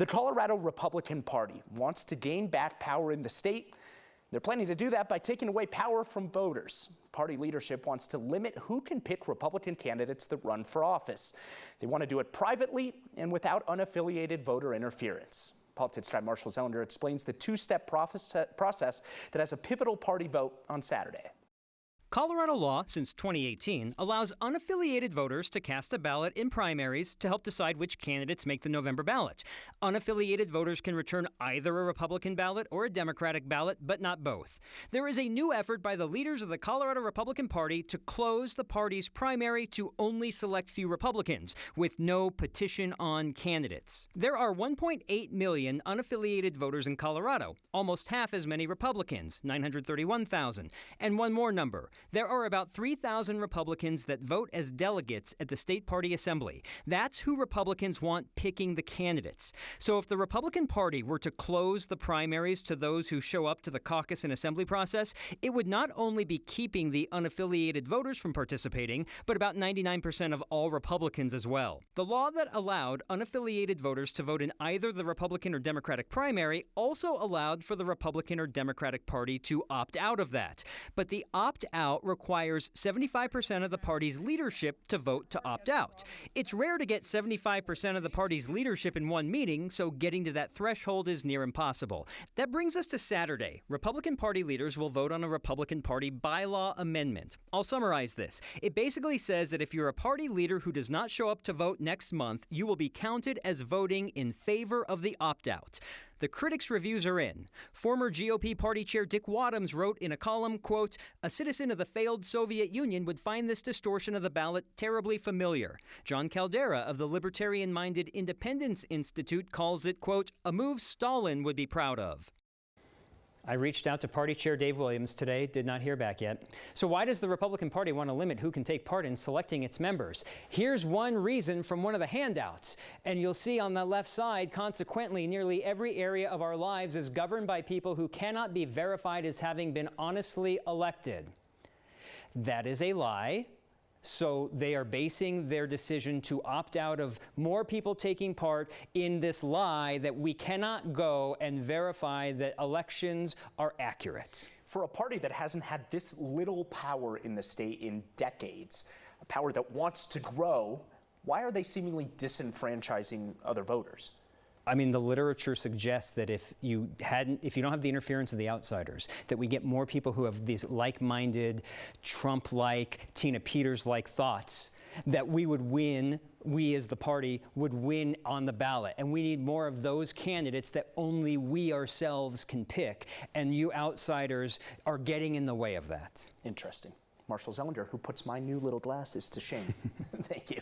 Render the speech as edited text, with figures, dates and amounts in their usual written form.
The Colorado Republican Party wants to gain back power in the state. They're planning to do that by taking away power from voters. Party leadership wants to limit who can pick Republican candidates that run for office. They want to do it privately and without unaffiliated voter interference. Politics guy Marshall Zellender explains the two-step process that has a pivotal party vote on Saturday. Colorado law, since 2018, allows unaffiliated voters to cast a ballot in primaries to help decide which candidates make the November ballot. Unaffiliated voters can return either a Republican ballot or a Democratic ballot, but not both. There is a new effort by the leaders of the Colorado Republican Party to close the party's primary to only select few Republicans, with no petition on candidates. There are 1.8 million unaffiliated voters in Colorado, almost half as many Republicans, 931,000, and one more number. There are about 3,000 Republicans that vote as delegates at the state party assembly. That's who Republicans want picking the candidates. So if the Republican Party were to close the primaries to those who show up to the caucus and assembly process, it would not only be keeping the unaffiliated voters from participating, but about 99% of all Republicans as well. The law that allowed unaffiliated voters to vote in either the Republican or Democratic primary also allowed for the Republican or Democratic Party to opt out of that. But the opt-out requires 75% of the party's leadership to vote to opt out. It's rare to get 75% of the party's leadership in one meeting, so getting to that threshold is near impossible. That brings us to Saturday. Republican Party leaders will vote on a Republican Party bylaw amendment. I'll summarize this. It basically says that if you're a party leader who does not show up to vote next month, you will be counted as voting in favor of the opt-out. The critics' reviews are in. Former GOP party chair Dick Wadhams wrote in a column, quote, "A citizen of the failed Soviet Union would find this distortion of the ballot terribly familiar." John Caldera of the libertarian-minded Independence Institute calls it, quote, "a move Stalin would be proud of." I reached out to Party Chair Dave Williams today, did not hear back yet. So why does the Republican Party want to limit who can take part in selecting its members? Here's one reason from one of the handouts. And you'll see on the left side, consequently, nearly every area of our lives is governed by people who cannot be verified as having been honestly elected. That is a lie. So they are basing their decision to opt out of more people taking part in this lie that we cannot go and verify that elections are accurate. For a party that hasn't had this little power in the state in decades, a power that wants to grow, why are they seemingly disenfranchising other voters? I mean, the literature suggests that if you don't have the interference of the outsiders, that we get more people who have these like-minded, Trump-like, Tina Peters-like thoughts, that we would win, we as the party would win on the ballot. And we need more of those candidates that only we ourselves can pick. And you outsiders are getting in the way of that. Interesting. Marshall Zellender, who puts my new little glasses to shame. Thank you.